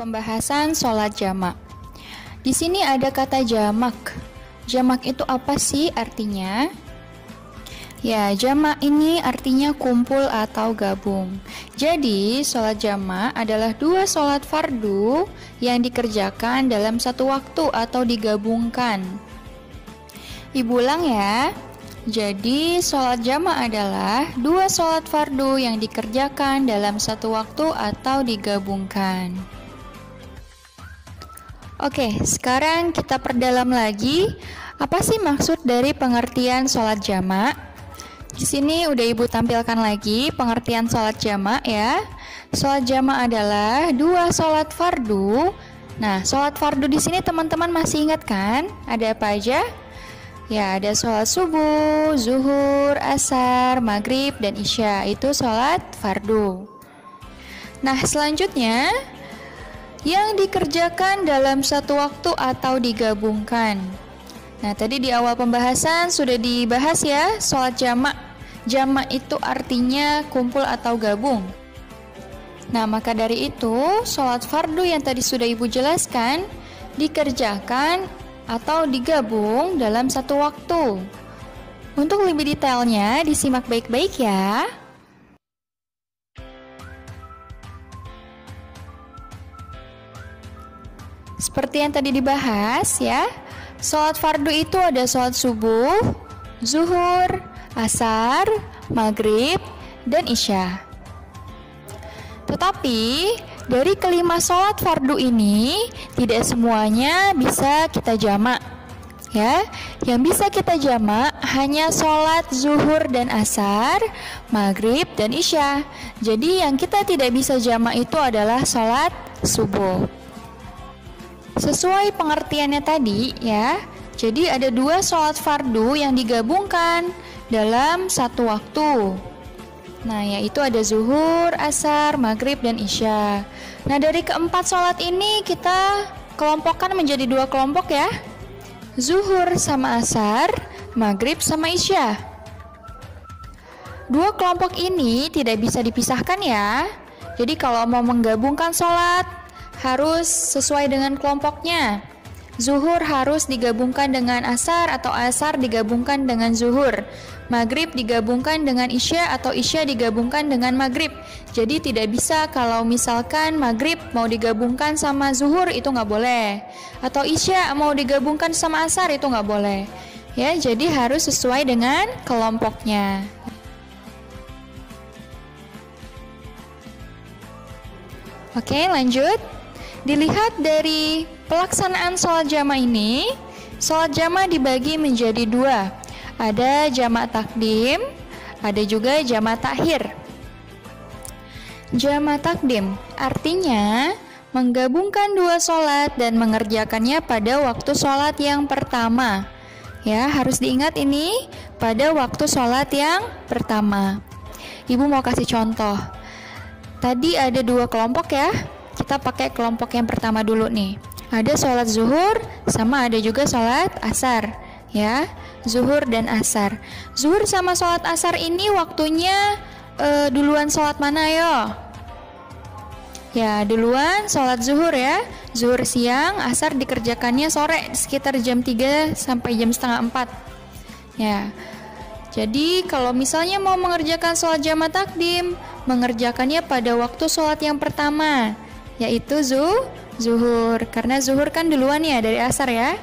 pembahasan sholat jamak. Di sini ada kata jamak. Jamak itu apa sih artinya? Ya, jamak ini artinya kumpul atau gabung. Jadi, sholat jamak adalah dua sholat fardu yang dikerjakan dalam satu waktu atau digabungkan. Ibu ulang ya. Jadi, sholat jamak adalah dua sholat fardu yang dikerjakan dalam satu waktu atau digabungkan. Oke, sekarang kita perdalam lagi. Apa sih maksud dari pengertian sholat jamak? Di sini udah Ibu tampilkan lagi pengertian sholat jamak ya. Sholat jamak adalah dua sholat fardu. Nah, sholat fardu di sini teman-teman masih ingat kan? Ada apa aja? Ya, ada sholat subuh, zuhur, asar, maghrib, dan isya. Itu sholat fardu. Nah, selanjutnya yang dikerjakan dalam satu waktu atau digabungkan. Nah, tadi di awal pembahasan sudah dibahas ya, sholat jamak. Jamak itu artinya kumpul atau gabung. Nah, maka dari itu, sholat fardu yang tadi sudah Ibu jelaskan dikerjakan atau digabung dalam satu waktu. Untuk lebih detailnya, disimak baik-baik ya. Seperti yang tadi dibahas ya, sholat fardu itu ada sholat subuh, zuhur, asar, maghrib, dan isya. Tetapi dari kelima sholat fardu ini tidak semuanya bisa kita jamak ya. Yang bisa kita jamak hanya sholat zuhur dan asar, maghrib, dan isya. Jadi yang kita tidak bisa jamak itu adalah sholat subuh. Sesuai pengertiannya tadi ya, jadi ada dua sholat fardu yang digabungkan dalam satu waktu. Nah, yaitu ada zuhur, asar, maghrib, dan isya. Nah, dari keempat sholat ini kita kelompokkan menjadi dua kelompok ya. Zuhur sama asar, maghrib sama isya. Dua kelompok ini tidak bisa dipisahkan ya. Jadi kalau mau menggabungkan sholat, harus sesuai dengan kelompoknya. Zuhur harus digabungkan dengan asar atau asar digabungkan dengan zuhur. Maghrib digabungkan dengan isya atau isya digabungkan dengan maghrib. Jadi tidak bisa kalau misalkan maghrib mau digabungkan sama zuhur itu nggak boleh. Atau isya mau digabungkan sama asar itu nggak boleh. Ya, jadi harus sesuai dengan kelompoknya. Oke, lanjut. Dilihat dari pelaksanaan sholat jamak ini, sholat jamak dibagi menjadi dua. Ada jamak takdim, ada juga jamak takhir. Jamak takdim artinya menggabungkan dua sholat dan mengerjakannya pada waktu sholat yang pertama. Ya, harus diingat ini pada waktu sholat yang pertama. Ibu mau kasih contoh. Tadi ada dua kelompok ya. Kita pakai kelompok yang pertama dulu nih. Ada sholat zuhur sama ada juga sholat asar ya. Zuhur dan asar. Zuhur sama sholat asar ini waktunya duluan sholat mana yo? Ya, duluan sholat zuhur ya. Zuhur siang, asar dikerjakannya sore sekitar jam 3 sampai jam setengah 4. Ya. Jadi kalau misalnya mau mengerjakan sholat jamak takdim, mengerjakannya pada waktu sholat yang pertama, yaitu zuhur. Karena zuhur kan duluan ya dari asar ya.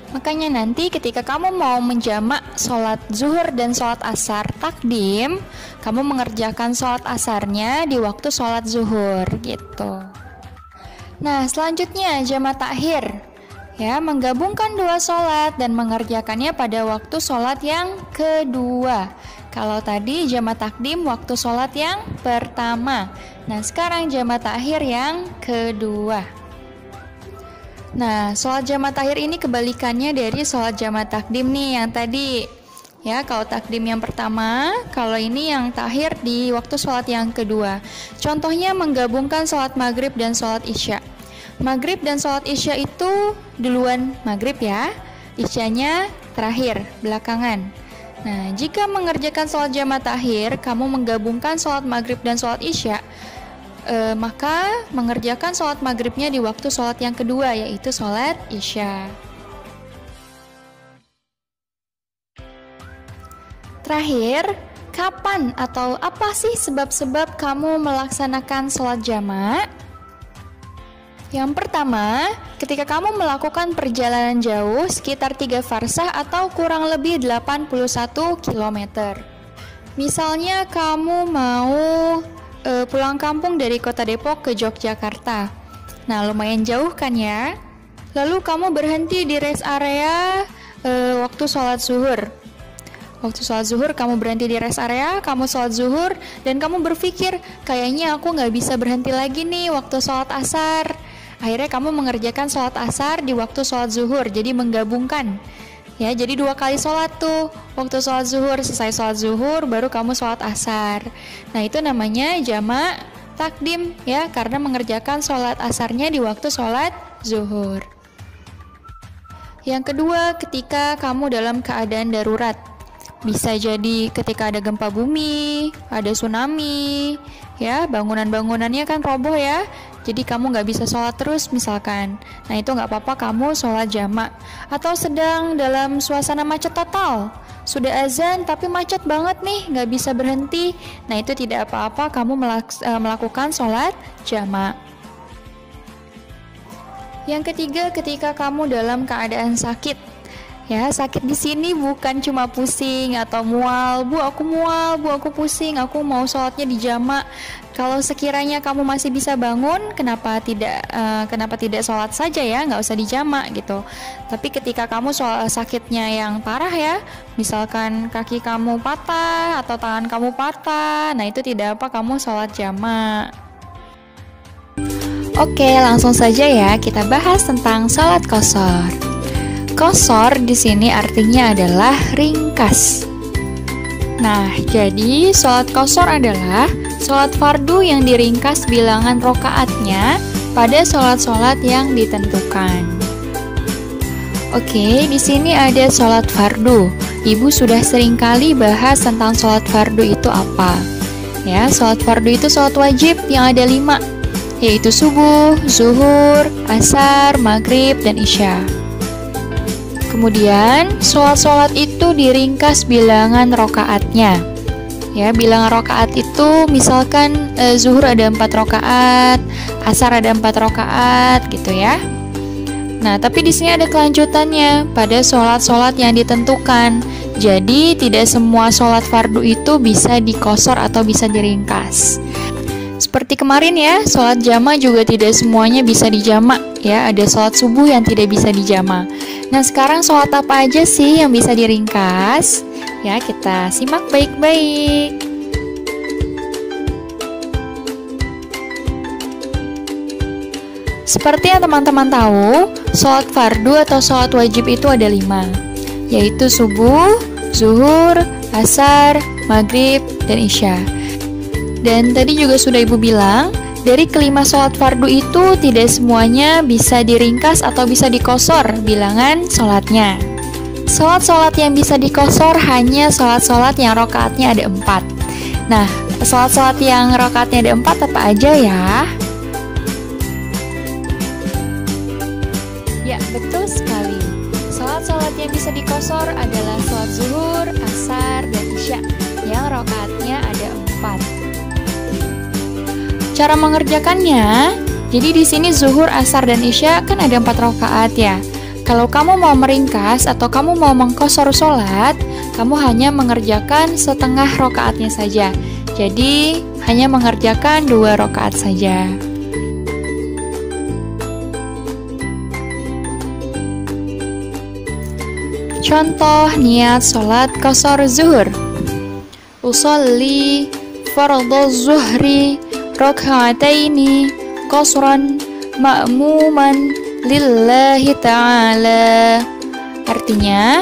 Makanya nanti ketika kamu mau menjamak sholat zuhur dan sholat asar takdim, kamu mengerjakan sholat asarnya di waktu sholat zuhur gitu. Nah, selanjutnya jamak takhir. Ya, menggabungkan dua sholat dan mengerjakannya pada waktu sholat yang kedua. Kalau tadi jamak takdim waktu sholat yang pertama. Nah, sekarang jamak takhir yang kedua. Nah, sholat jamak takhir ini kebalikannya dari sholat jamak takdim nih yang tadi. Ya, kalau takdim yang pertama, kalau ini yang takhir di waktu sholat yang kedua. Contohnya menggabungkan sholat maghrib dan sholat isya. Maghrib dan sholat isya itu duluan maghrib ya, isyanya terakhir, belakangan. Nah, jika mengerjakan sholat jamak takhir, kamu menggabungkan sholat maghrib dan sholat isya, maka mengerjakan sholat maghribnya di waktu sholat yang kedua, yaitu sholat isya. Terakhir, kapan atau apa sih sebab-sebab kamu melaksanakan sholat jamak? Yang pertama, ketika kamu melakukan perjalanan jauh sekitar 3 farsah atau kurang lebih 81 km. Misalnya kamu mau pulang kampung dari kota Depok ke Yogyakarta. Nah, lumayan jauh kan ya? Lalu kamu berhenti di rest area waktu sholat zuhur. Waktu sholat zuhur kamu berhenti di rest area, kamu sholat zuhur, dan kamu berpikir, kayaknya aku nggak bisa berhenti lagi nih waktu sholat asar. Akhirnya kamu mengerjakan sholat asar di waktu sholat zuhur, jadi menggabungkan. Ya, jadi 2 kali sholat tuh. Waktu sholat zuhur, selesai sholat zuhur, baru kamu sholat asar. Nah, itu namanya jamak takdim ya, karena mengerjakan sholat asarnya di waktu sholat zuhur. Yang kedua, ketika kamu dalam keadaan darurat. Bisa jadi ketika ada gempa bumi, ada tsunami, ya, bangunan-bangunannya kan roboh ya. Jadi kamu nggak bisa sholat terus misalkan. Nah, itu nggak apa-apa kamu sholat jamak. Atau sedang dalam suasana macet total. Sudah azan tapi macet banget nih, nggak bisa berhenti. Nah, itu tidak apa-apa kamu melakukan sholat jamak. Yang ketiga, ketika kamu dalam keadaan sakit. Ya, sakit di sini bukan cuma pusing atau mual. Bu, aku pusing, aku mau sholatnya di jamak. Kalau sekiranya kamu masih bisa bangun, kenapa tidak sholat saja ya, nggak usah di jamak gitu. Tapi ketika kamu sakitnya yang parah ya, misalkan kaki kamu patah atau tangan kamu patah, nah itu tidak apa kamu sholat jamak. Oke, langsung saja ya kita bahas tentang sholat qashar. Qashar di sini artinya adalah ringkas. Nah, jadi sholat qashar adalah sholat fardu yang diringkas bilangan rokaatnya pada sholat-sholat yang ditentukan. Oke, di sini ada sholat fardu. Ibu sudah sering kali bahas tentang sholat fardu itu apa. Ya, sholat fardu itu sholat wajib yang ada 5, yaitu subuh, zuhur, asar, maghrib, dan isya. Kemudian, sholat-sholat itu diringkas bilangan rokaatnya. Ya, bilangan rokaat itu misalkan zuhur ada 4 rokaat, asar ada 4 rokaat, gitu ya. Nah, tapi di sini ada kelanjutannya pada sholat-sholat yang ditentukan. Jadi, tidak semua sholat fardu itu bisa dikosor atau bisa diringkas. Seperti kemarin ya, sholat jamak juga tidak semuanya bisa dijamak ya, ada sholat subuh yang tidak bisa dijamak. Nah, sekarang sholat apa aja sih yang bisa diringkas? Ya, kita simak baik-baik. Seperti yang teman-teman tahu, sholat fardu atau sholat wajib itu ada 5, yaitu subuh, zuhur, asar, maghrib, dan isya. Dan tadi juga sudah ibu bilang, dari kelima sholat fardu itu tidak semuanya bisa diringkas atau bisa dikosor bilangan sholatnya. Sholat-sholat yang bisa dikosor hanya sholat-sholat yang rokaatnya ada 4. Nah, sholat-sholat yang rokaatnya ada 4 apa aja ya? Ya, betul sekali. Sholat-sholat yang bisa dikosor adalah sholat zuhur, asar, dan isya yang rokaatnya ada 4. Cara mengerjakannya, jadi di sini zuhur, asar, dan isya kan ada 4 rakaat ya. Kalau kamu mau meringkas atau kamu mau mengqashar sholat, kamu hanya mengerjakan setengah rakaatnya saja. Jadi hanya mengerjakan 2 rakaat saja. Contoh niat sholat qashar zuhur. Usolli fardhu zuhri raka'ataini qasran ma'muman lillahi ta'ala. Artinya,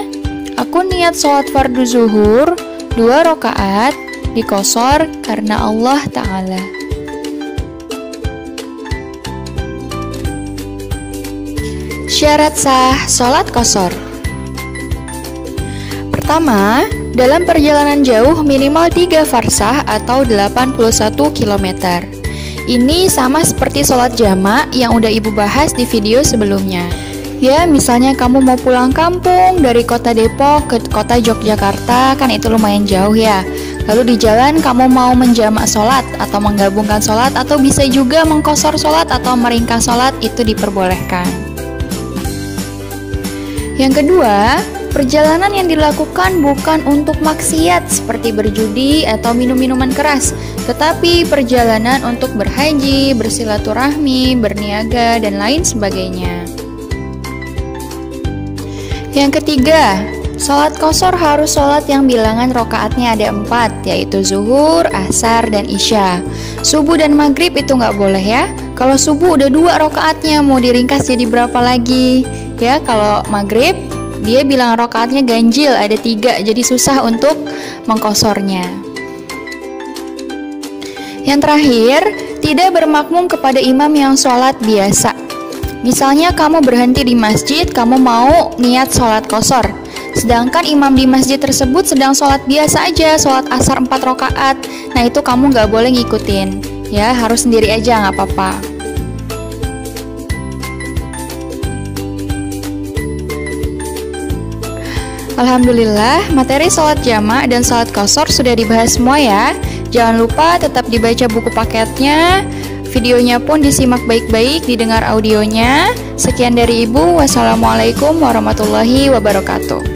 aku niat sholat fardu zuhur 2 rakaat diqashar karena Allah Ta'ala. Syarat sah sholat qashar. Pertama, dalam perjalanan jauh minimal 3 farsah atau 81 km. Ini sama seperti sholat jamak yang udah Ibu bahas di video sebelumnya. Ya, misalnya kamu mau pulang kampung dari kota Depok ke kota Yogyakarta, kan itu lumayan jauh ya. Lalu di jalan kamu mau menjamak sholat atau menggabungkan sholat, atau bisa juga mengqashar sholat atau meringkas sholat, itu diperbolehkan. Yang kedua, perjalanan yang dilakukan bukan untuk maksiat seperti berjudi atau minum minuman keras, tetapi perjalanan untuk berhaji, bersilaturahmi, berniaga, dan lain sebagainya. Yang ketiga, sholat qashar harus sholat yang bilangan rokaatnya ada 4, yaitu zuhur, asar, dan isya. Subuh dan maghrib itu nggak boleh ya. Kalau subuh udah 2 rokaatnya, mau diringkas jadi berapa lagi? Ya, kalau maghrib dia bilangan rokaatnya ganjil, ada 3, jadi susah untuk mengqasharnya. Yang terakhir, tidak bermakmum kepada imam yang sholat biasa. Misalnya kamu berhenti di masjid, kamu mau niat sholat qashar, sedangkan imam di masjid tersebut sedang sholat biasa aja, sholat asar 4 rakaat. Nah itu kamu nggak boleh ngikutin, ya harus sendiri aja, nggak apa-apa. Alhamdulillah, materi sholat jamak dan sholat qashar sudah dibahas semua ya. Jangan lupa tetap dibaca buku paketnya. Videonya pun disimak baik-baik, didengar audionya. Sekian dari Ibu. Wassalamualaikum warahmatullahi wabarakatuh.